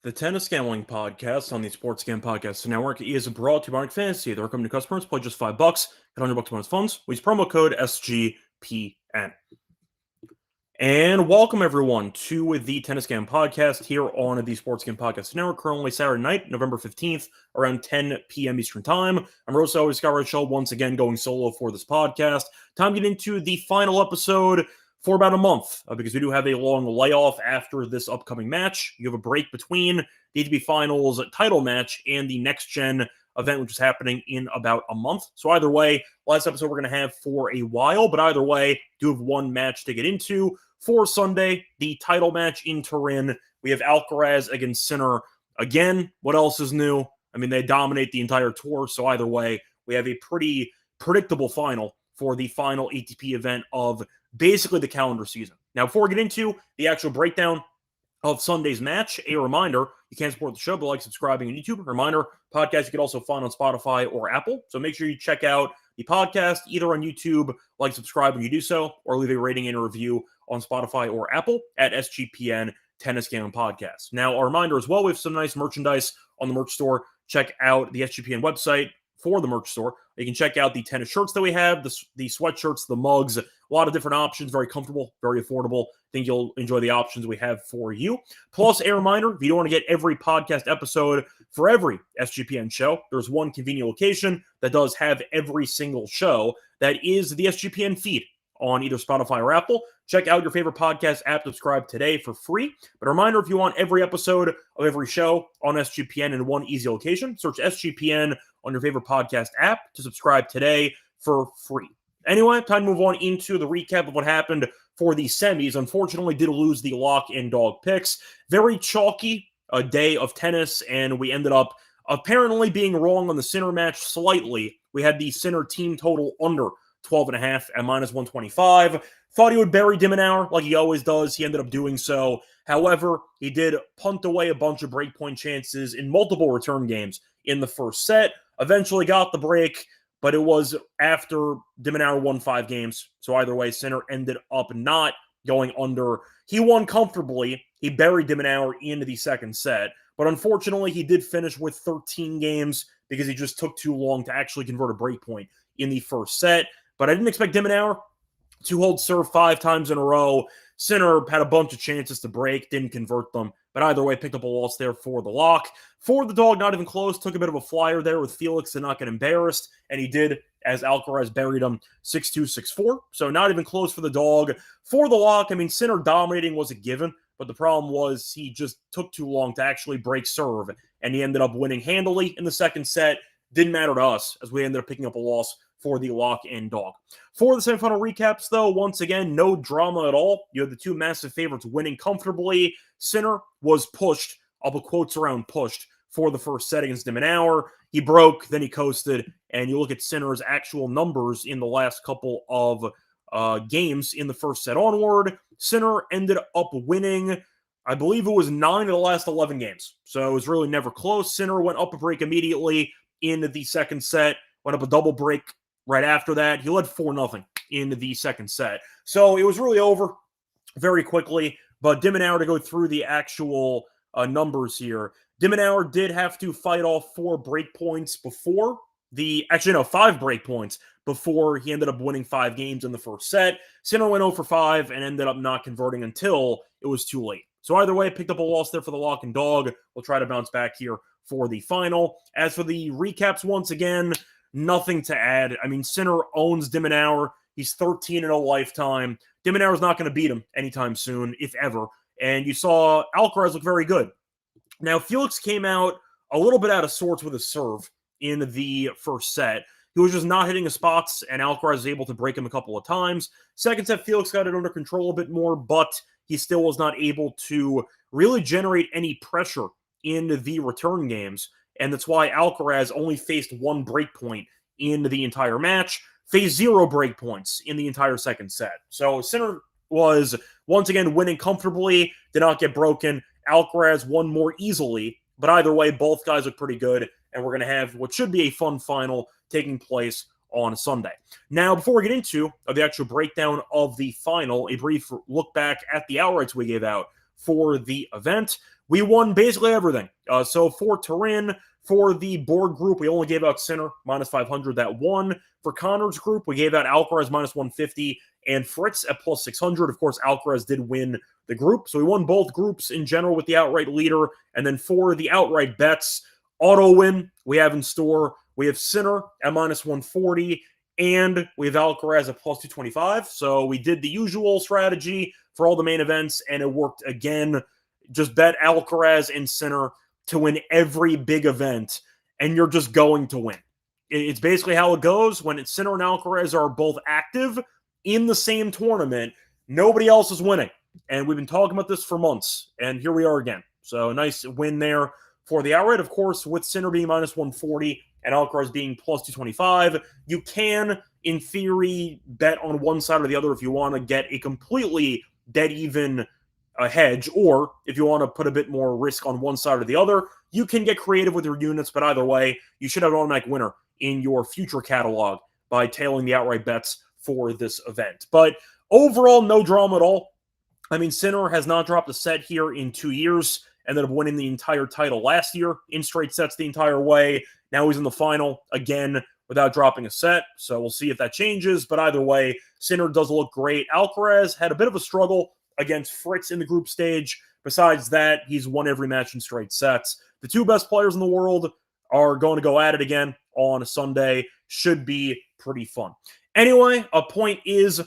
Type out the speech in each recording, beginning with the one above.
The Tennis Gambling Podcast on the Sports Gam Podcast Network is brought to you by Mark Fantasy. They're coming to customers. Play just $5. Get $100 bonus funds. We use promo code SGPN. And welcome, everyone, to the Tennis Gam Podcast here on the Sports Gam Podcast Network. Currently Saturday night, November 15th, around 10 p.m. Eastern Time. I'm Rosso, Scott Reichel, once again going solo for this podcast. Time to get into the final episode for about a month, because we do have a long layoff after this upcoming match. You have a break between the ATP Finals title match and the next-gen event, which is happening in about a month. So either way, last episode we're going to have for a while, but either way, do have one match to get into. For Sunday, the title match in Turin. We have Alcaraz against Sinner again. What else is new? I mean, they dominate the entire tour, so either way, we have a pretty predictable final for the final ATP event of basically the calendar season. Now, before we get into the actual breakdown of Sunday's match, a reminder, you can support the show by subscribing on YouTube. Reminder, podcast you can also find on Spotify or Apple. So make sure you check out the podcast either on YouTube, subscribe when you do so, or leave a rating and a review on Spotify or Apple at SGPN Tennis Gambling Podcast. Now, a reminder as well, we have some nice merchandise on the merch store. Check out the SGPN website for the merch store. You can check out the tennis shirts that we have, the sweatshirts, the mugs, a lot of different options, very comfortable, very affordable. I think you'll enjoy the options we have for you. Plus, a reminder, if you don't want to get every podcast episode for every SGPN show, there's one convenient location that does have every single show. That is the SGPN feed on either Spotify or Apple. Check out your favorite podcast app, subscribe today for free. But a reminder, if you want every episode of every show on SGPN in one easy location, search SGPN on your favorite podcast app to subscribe today for free. Anyway, time to move on into the recap of what happened for the semis. Unfortunately, did lose the lock and dog picks. Very chalky a day of tennis, and we ended up apparently being wrong on the Sinner match slightly. We had the Sinner team total under 12.5 at -125. Thought he would bury de Minaur like he always does. He ended up doing so. However, he did punt away a bunch of breakpoint chances in multiple return games in the first set. Eventually got the break, but it was after de Minaur won 5 games. So either way, Sinner ended up not going under. He won comfortably. He buried de Minaur into the second set. But unfortunately, he did finish with 13 games because he just took too long to actually convert a breakpoint in the first set. But I didn't expect de Minaur to hold serve 5 times in a row. Sinner had a bunch of chances to break, didn't convert them. But either way, picked up a loss there for the lock. For the dog, not even close. Took a bit of a flyer there with Felix to not get embarrassed. And he did, as Alcaraz buried him 6-2, 6-4. So not even close for the dog. For the lock, I mean, Sinner dominating was a given. But the problem was he just took too long to actually break serve. And he ended up winning handily in the second set. Didn't matter to us as we ended up picking up a loss for the lock and dog. For the semifinal recaps, though, once again, no drama at all. You had the two massive favorites winning comfortably. Sinner was pushed, I'll put quotes around pushed, for the first set against de Minaur. He broke, then he coasted, and you look at Sinner's actual numbers in the last couple of games in the first set onward. Sinner ended up winning, I believe it was 9 of the last 11 games. So it was really never close. Sinner went up a break immediately in the second set, went up a double break right after that. He led 4-0 in the second set. So it was really over very quickly. But de Minaur, to go through the actual numbers here, de Minaur did have to fight off 4 breakpoints before 5 breakpoints before he ended up winning 5 games in the first set. Sinner went 0 for 5 and ended up not converting until it was too late. So either way, picked up a loss there for the lock and dog. We'll try to bounce back here for the final. As for the recaps, once again, nothing to add. I mean, Sinner owns de Minaur. He's 13 in a lifetime. De Minaur is not going to beat him anytime soon, if ever. And you saw Alcaraz look very good. Now, Felix came out a little bit out of sorts with his serve in the first set. He was just not hitting his spots, and Alcaraz was able to break him a couple of times. Second set, Felix got it under control a bit more, but he still was not able to really generate any pressure in the return games. And that's why Alcaraz only faced one break point in the entire match, faced 0 break points in the entire second set. So Sinner was once again winning comfortably, did not get broken. Alcaraz won more easily, but either way, both guys look pretty good, and we're going to have what should be a fun final taking place on Sunday. Now, before we get into the actual breakdown of the final, a brief look back at the outrights we gave out for the event. We won basically everything. So for Turin, for the board group, we only gave out Sinner minus 500. That won. For Connor's group, we gave out Alcaraz minus 150 and Fritz at plus 600. Of course, Alcaraz did win the group. So we won both groups in general with the outright leader. And then for the outright bets, auto win we have in store. We have Sinner at minus 140, and we have Alcaraz at plus 225. So we did the usual strategy for all the main events, and it worked again. Just bet Alcaraz and Sinner to win every big event, and you're just going to win. It's basically how it goes. When Sinner and Alcaraz are both active in the same tournament, nobody else is winning. And we've been talking about this for months, and here we are again. So a nice win there for the outright. Of course, with Sinner being minus 140 and Alcaraz being plus 225, you can, in theory, bet on one side or the other if you want to get a completely dead even hedge, or if you want to put a bit more risk on one side or the other, you can get creative with your units, but either way, you should have an automatic winner in your future catalog by tailing the outright bets for this event. But overall, no drama at all. I mean, Sinner has not dropped a set here in 2 years, ended up winning the entire title last year in straight sets the entire way. Now he's in the final again without dropping a set, so we'll see if that changes. But either way, Sinner does look great. Alcaraz had a bit of a struggle against Fritz in the group stage. Besides that, he's won every match in straight sets. The two best players in the world are going to go at it again on a Sunday. Should be pretty fun. Anyway, a point is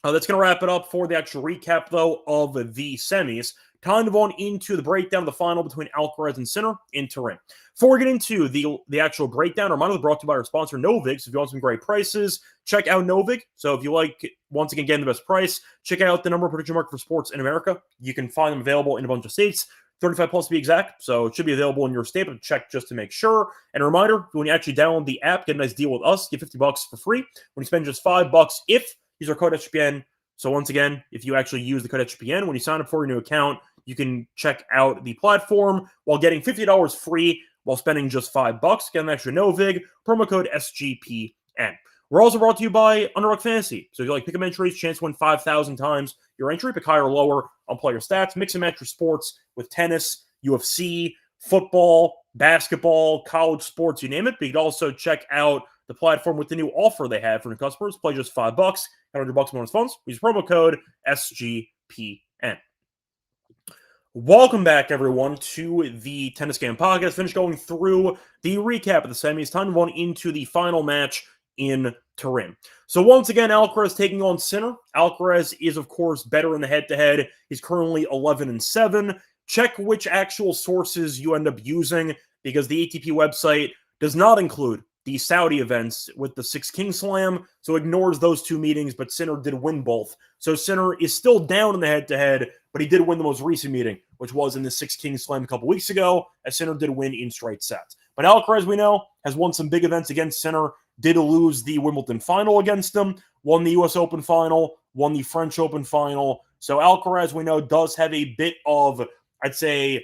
that's going to wrap it up for the actual recap, though, of the semis. Time to go on into the breakdown of the final between Alcaraz and Sinner in Turin. Before we get into the actual breakdown, a reminder brought to you by our sponsor, Novig. So if you want some great prices, check out Novig. So if you like, once again, getting the best price, check out the number one prediction market for sports in America. You can find them available in a bunch of states, 35 plus to be exact. So it should be available in your state, but check just to make sure. And a reminder, when you actually download the app, get a nice deal with us. Get $50 for free when you spend just $5 if use our code SGPN. So once again, if you actually use the code SGPN, when you sign up for your new account, you can check out the platform while getting $50 free while spending just $5. Get an extra Novig, promo code SGPN. We're also brought to you by Underdog Fantasy. So if you like pick 'em entries, chance to win 5,000 times your entry, pick higher or lower on player stats, mix and match your sports with tennis, UFC, football, basketball, college sports, you name it. But you can also check out the platform with the new offer they have for new customers. Play just $5, $100 bonus funds. Use promo code SGPN. Welcome back, everyone, to the Tennis Game Podcast. Finished going through the recap of the semis. Time to go on into the final match in Turin. So once again, Alcaraz taking on Sinner. Alcaraz is, of course, better in the head-to-head. He's currently 11-7. Check which actual sources you end up using, because the ATP website does not include the Saudi events with the Six Kings Slam, so ignores those two meetings, but Sinner did win both. So Sinner is still down in the head-to-head, but he did win the most recent meeting, which was in the Six Kings Slam a couple weeks ago, as Sinner did win in straight sets. But Alcaraz, we know, has won some big events against Sinner, did lose the Wimbledon final against him, won the US Open final, won the French Open final. So Alcaraz, we know, does have a bit of, I'd say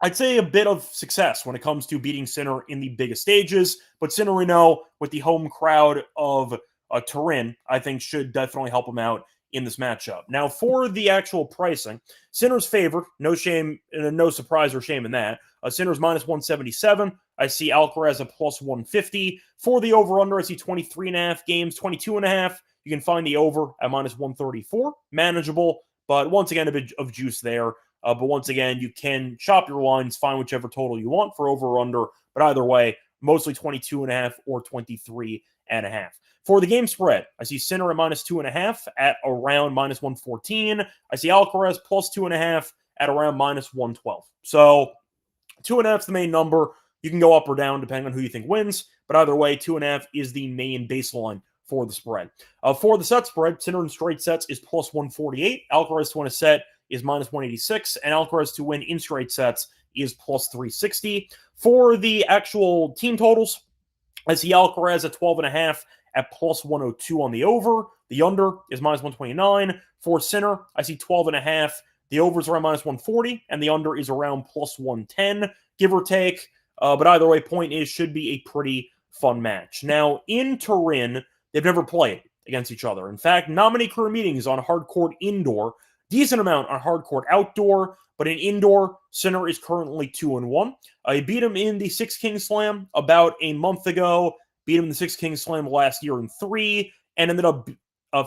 a bit of success when it comes to beating Sinner in the biggest stages. But Sinner, we know, with the home crowd of Turin, I think should definitely help him out in this matchup. Now, for the actual pricing, Sinner's favored. No shame, no surprise or shame in that. Sinner's minus 177. I see Alcaraz at plus 150. For the over-under, I see 23.5 games, 22.5. You can find the over at minus 134. Manageable, but once again, a bit of juice there. But once again, you can shop your lines, find whichever total you want for over or under. But either way, mostly 22.5 or 23.5. For the game spread, I see Sinner at minus 2.5 at around minus 114. I see Alcaraz plus 2.5 at around minus 112. So 2.5 is the main number. You can go up or down depending on who you think wins, but either way, 2.5 is the main baseline for the spread. For the set spread, Sinner in straight sets is plus 148. Alcaraz to win a set is minus 186, and Alcaraz to win in straight sets is plus 360. For the actual team totals, I see Alcaraz at 12.5 at plus 102 on the over. The under is minus 129. For Sinner, I see 12.5. The over is around minus 140, and the under is around plus 110, give or take. But either way, point is, should be a pretty fun match. Now, in Turin, they've never played against each other. In fact, not many career meetings on hard court indoor. Decent amount on hard court outdoor, but in indoor, Sinner is currently 2-1. I beat him in the Six King Slam about a month ago. Beat him in the Six King Slam last year in 3, and ended up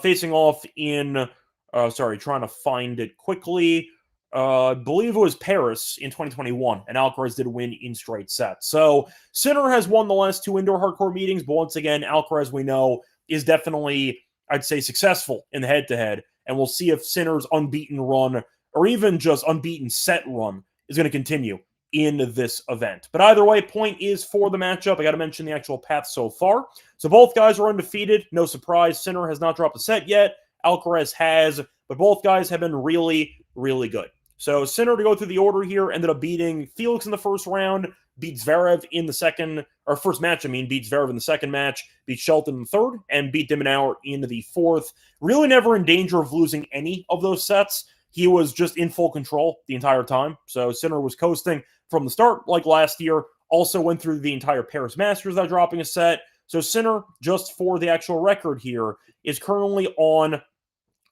facing off in, trying to find it quickly. I believe it was Paris in 2021, and Alcaraz did win in straight sets. So Sinner has won the last 2 indoor hardcore meetings, but once again, Alcaraz, we know, is definitely, I'd say, successful in the head-to-head, and we'll see if Sinner's unbeaten run, or even just unbeaten set run, is going to continue in this event. But either way, point is for the matchup. I got to mention the actual path so far. So both guys are undefeated. No surprise. Sinner has not dropped a set yet. Alcaraz has, but both guys have been really, really good. So Sinner, to go through the order here, ended up beating Felix in the first round, beat Zverev in the second, or first match, beat Zverev in the second match, beat Shelton in the third, and beat Dimenauer in the fourth. Really never in danger of losing any of those sets. He was just in full control the entire time. So Sinner was coasting from the start, like last year. Also went through the entire Paris Masters without dropping a set. So Sinner, just for the actual record here, is currently on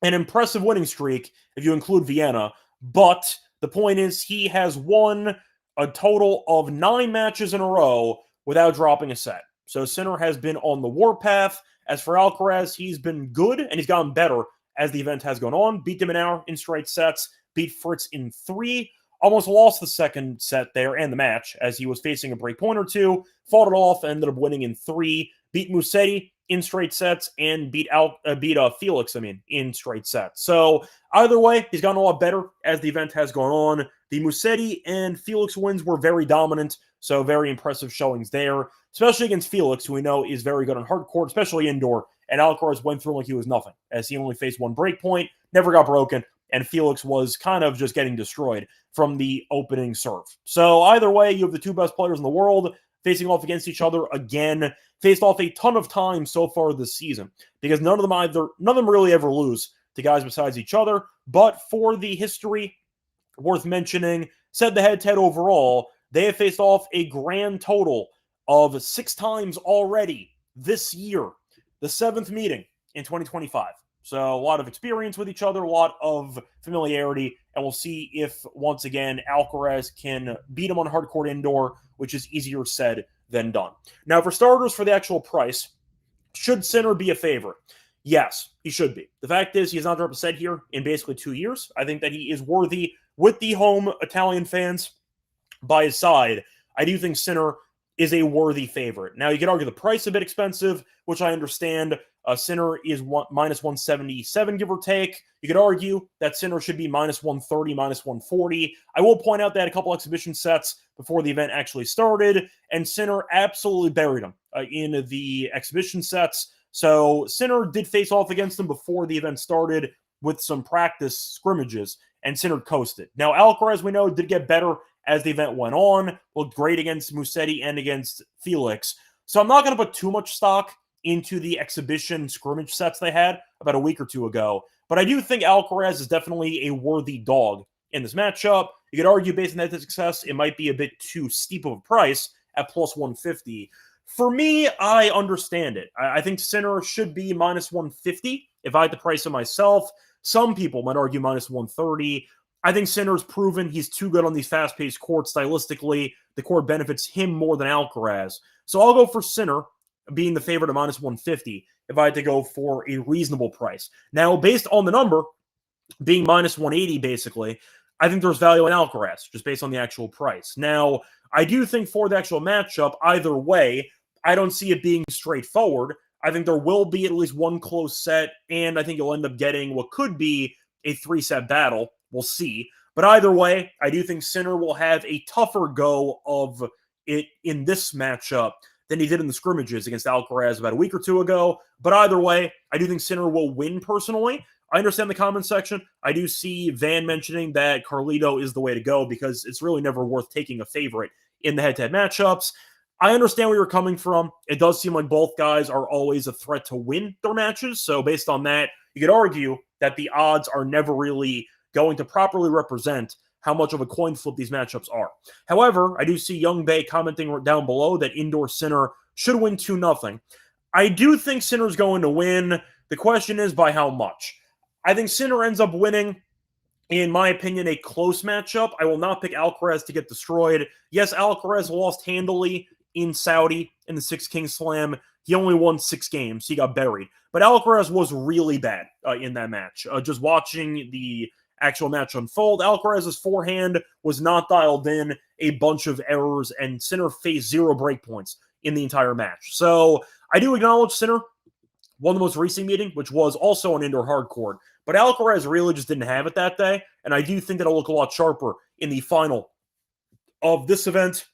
an impressive winning streak, if you include Vienna. But the point is, he has won a total of 9 matches in a row without dropping a set. So Sinner has been on the warpath. As for Alcaraz, he's been good, and he's gotten better as the event has gone on. Beat Dimenauer in straight sets, beat Fritz in 3, almost lost the second set there and the match as he was facing a break point or two, fought it off, ended up winning in 3, beat Musetti in straight sets, and beat Felix, in straight sets. So either way, he's gotten a lot better as the event has gone on. The Musetti and Felix wins were very dominant, so very impressive showings there, especially against Felix, who we know is very good on hard court, especially indoor, and Alcaraz went through like he was nothing, as he only faced 1 break point, never got broken, and Felix was kind of just getting destroyed from the opening serve. So either way, you have the 2 best players in the world facing off against each other again, faced off a ton of times so far this season, because none of them really ever lose to guys besides each other. But for the history, worth mentioning, said the head-to-head overall, they have faced off a grand total of 6 times already this year, the 7th meeting in 2025. So a lot of experience with each other, a lot of familiarity, and we'll see if, once again, Alcaraz can beat him on hardcourt indoor, which is easier said than done. Now, for starters, for the actual price, should Sinner be a favorite? Yes, he should be. The fact is, he has not dropped a set here in basically 2 years. I think that he is worthy with the home Italian fans by his side. I do think Sinner is a worthy favorite. Now, you could argue the price a bit expensive, which I understand. Sinner is minus 177, give or take. You could argue that Sinner should be minus 130, minus 140. I will point out that a couple exhibition sets before the event actually started, and Sinner absolutely buried him in the exhibition sets. So Sinner did face off against him before the event started with some practice scrimmages, and Sinner coasted. Now, Alcaraz, we know, did get better as the event went on, looked great against Musetti and against Felix. So I'm not going to put too much stock into the exhibition scrimmage sets they had about a week or 2 ago. But I do think Alcaraz is definitely a worthy dog in this matchup. You could argue, based on that success, it might be a bit too steep of a price at plus 150. For me, I understand it. I think Sinner should be minus 150 if I had to price it myself. Some people might argue minus 130. I think Sinner's proven he's too good on these fast-paced courts stylistically. The court benefits him more than Alcaraz. So I'll go for Sinner being the favorite at minus 150 if I had to go for a reasonable price. Now, based on the number being minus 180, basically, I think there's value in Alcaraz, just based on the actual price. Now, I do think for the actual matchup, either way, I don't see it being straightforward. I think there will be at least one close set, and I think you'll end up getting what could be a 3-set battle. We'll see. But either way, I do think Sinner will have a tougher go of it in this matchup than he did in the scrimmages against Alcaraz about a week or two ago. But either way, I do think Sinner will win personally. I understand the comment section. I do see Van mentioning that Carlito is the way to go because it's really never worth taking a favorite in the head-to-head matchups. I understand where you're coming from. It does seem like both guys are always a threat to win their matches. So based on that, you could argue that the odds are never really going to properly represent how much of a coin flip these matchups are. However, I do see Young Bay commenting down below that indoor Sinner should win 2-0. I do think Sinner's going to win. The question is by how much. I think Sinner ends up winning, in my opinion, a close matchup. I will not pick Alcaraz to get destroyed. Yes, Alcaraz lost handily in Saudi in the Six Kings Slam. He only won 6 games. He got buried. But Alcaraz was really bad in that match. Just watching the actual match unfold, Alcaraz's forehand was not dialed in, a bunch of errors, and Sinner faced 0 breakpoints in the entire match. So I do acknowledge Sinner won the most recent meeting, which was also on indoor hard court. But Alcaraz really just didn't have it that day, and I do think that'll look a lot sharper in the final of this event.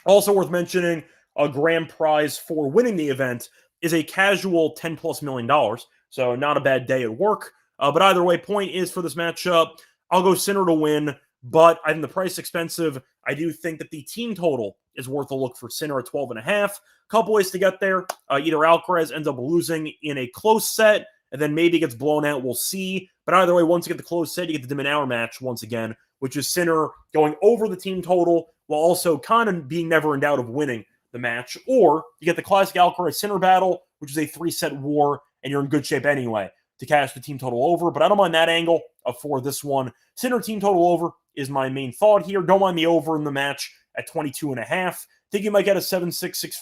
Also worth mentioning, a grand prize for winning the event is a casual $10+ million, so not a bad day at work. But either way, point is for this matchup, I'll go Sinner to win, but I think the price expensive. I do think that the team total is worth a look for Sinner at 12.5. Couple ways to get there. Either Alcaraz ends up losing in a close set, and then maybe gets blown out. We'll see. But either way, once you get the close set, you get the Dim Hour match once again, which is Sinner going over the team total while also kind of being never in doubt of winning the match. Or you get the classic Alcaraz Sinner battle, which is a 3-set war, and you're in good shape anyway to cash the team total over. But I don't mind that angle for this one. Sinner team total over is my main thought here. Don't mind the over in the match at 22.5. Think you might get a 7-6,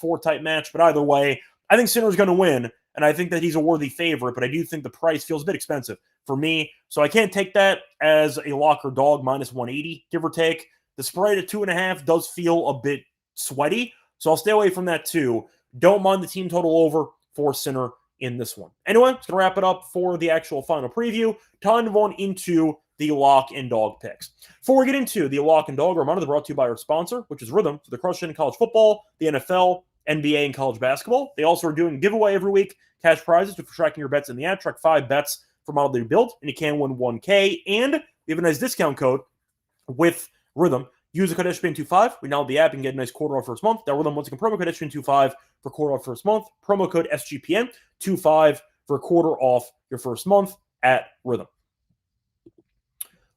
6-4 type match, but either way, I think Sinner's going to win, and I think that he's a worthy favorite, but I do think the price feels a bit expensive for me, so I can't take that as a lock or dog minus 180, give or take. The spread at 2.5 does feel a bit sweaty, so I'll stay away from that too. Don't mind the team total over for Sinner in this one. Anyway, it's going to wrap it up for the actual final preview. Time to move on into the lock and dog picks. Before we get into the lock and dog, a reminder, they're brought to you by our sponsor, which is Rhythm. So they're crushing in college football, the NFL, NBA, and college basketball. They also are doing a giveaway every week, cash prizes for tracking your bets in the app. Track 5 bets for model that you build, and you can win 1K. And we have a nice discount code with Rhythm. Use the code SGPN25. We now have the app and get a nice quarter off first month. That Rhythm, once again, promo code SGPN25 for quarter off first month. Promo code SGPN25 for a quarter off your first month at Rhythm.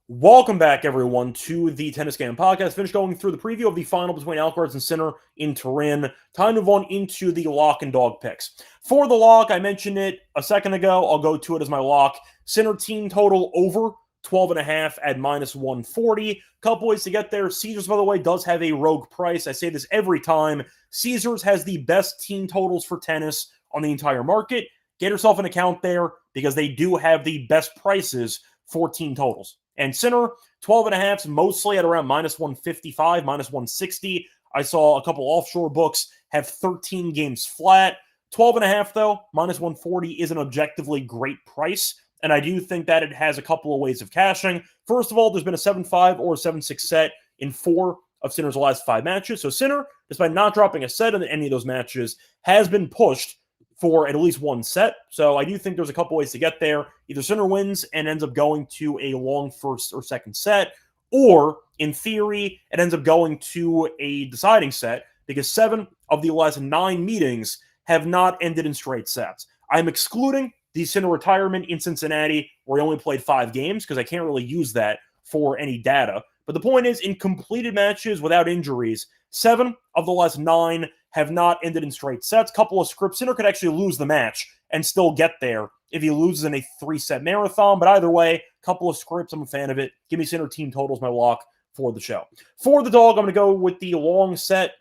Welcome back, everyone, to the Tennis Game Podcast. Finished going through the preview of the final between Alcaraz and Sinner in Turin. Time to move on into the lock and dog picks. For the lock, I mentioned it a second ago. I'll go to it as my lock. Sinner team total over 12.5 at minus 140. Couple ways to get there. Caesars, by the way, does have a rogue price. I say this every time. Caesars has the best team totals for tennis on the entire market. Get yourself an account there because they do have the best prices for team totals. And Sinner, 12.5, mostly at around minus 155, minus 160. I saw a couple offshore books have 13 games flat. 12.5, though, minus 140 is an objectively great price. And I do think that it has a couple of ways of cashing. First of all, there's been a 7-5 or a 7-6 set in 4 of Sinner's last 5 matches. So Sinner, despite not dropping a set in any of those matches, has been pushed for at least one set. So I do think there's a couple ways to get there. Either Sinner wins and ends up going to a long first or second set, or in theory, it ends up going to a deciding set because 7 of the last 9 meetings have not ended in straight sets. I'm excluding the Sinner retirement in Cincinnati where he only played 5 games because I can't really use that for any data. But the point is, in completed matches without injuries, 7 of the last 9 have not ended in straight sets. Couple of scripts. Sinner could actually lose the match and still get there if he loses in a 3-set marathon. But either way, couple of scripts. I'm a fan of it. Give me Sinner team totals, my lock for the show. For the dog, I'm going to go with the long set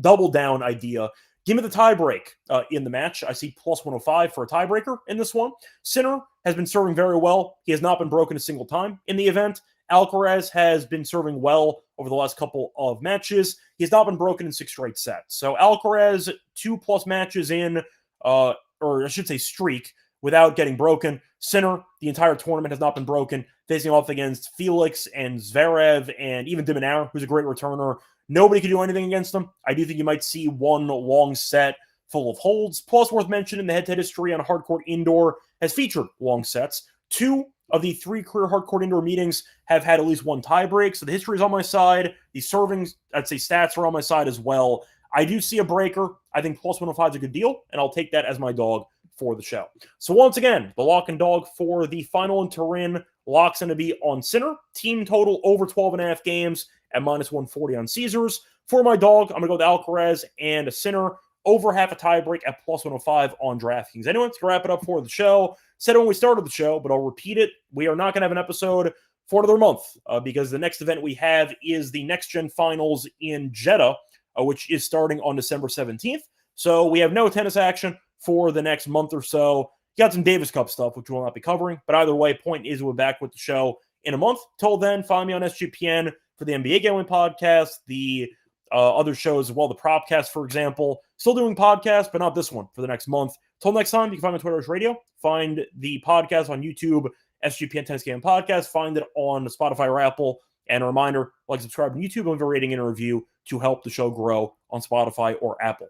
double down idea. Give me the tiebreak in the match. I see plus 105 for a tiebreaker in this one. Sinner has been serving very well. He has not been broken a single time in the event. Alcaraz has been serving well over the last couple of matches. He has not been broken in 6 straight sets. So Alcaraz, 2+ matches in, or I should say streak, without getting broken. Sinner, the entire tournament has not been broken, facing off against Felix and Zverev and even Dim Hour, who's a great returner. Nobody can do anything against them. I do think you might see one long set full of holds. Plus, worth mentioning, the head-to-head history on hardcourt indoor has featured long sets. 2 of the 3 career hardcourt indoor meetings have had at least one tiebreak, so the history is on my side. The serving, I'd say, stats are on my side as well. I do see a breaker. I think plus 105 is a good deal, and I'll take that as my dog for the show. So once again, the lock and dog for the final in Turin locks going to be on Sinner. Team total over 12.5 games at minus 140 on Caesars. For my dog, I'm going to go with Alcaraz and a Sinner over half a tiebreak at plus 105 on DraftKings. Anyway, to wrap it up for the show, said when we started the show, but I'll repeat it. We are not going to have an episode for another month because the next event we have is the Next Gen Finals in Jeddah, which is starting on December 17th. So we have no tennis action for the next month or so. Got some Davis Cup stuff, which we'll not be covering. But either way, point is we're back with the show in a month. Till then, find me on SGPN for the NBA Gambling Podcast, the other shows as well, the Propcast, for example. Still doing podcasts, but not this one for the next month. Till next time, you can find me on Twitter Radio. Find the podcast on YouTube, SGPN Tennis Game Podcast. Find it on Spotify or Apple. And a reminder, like, subscribe on YouTube, and leave a rating and a review to help the show grow on Spotify or Apple.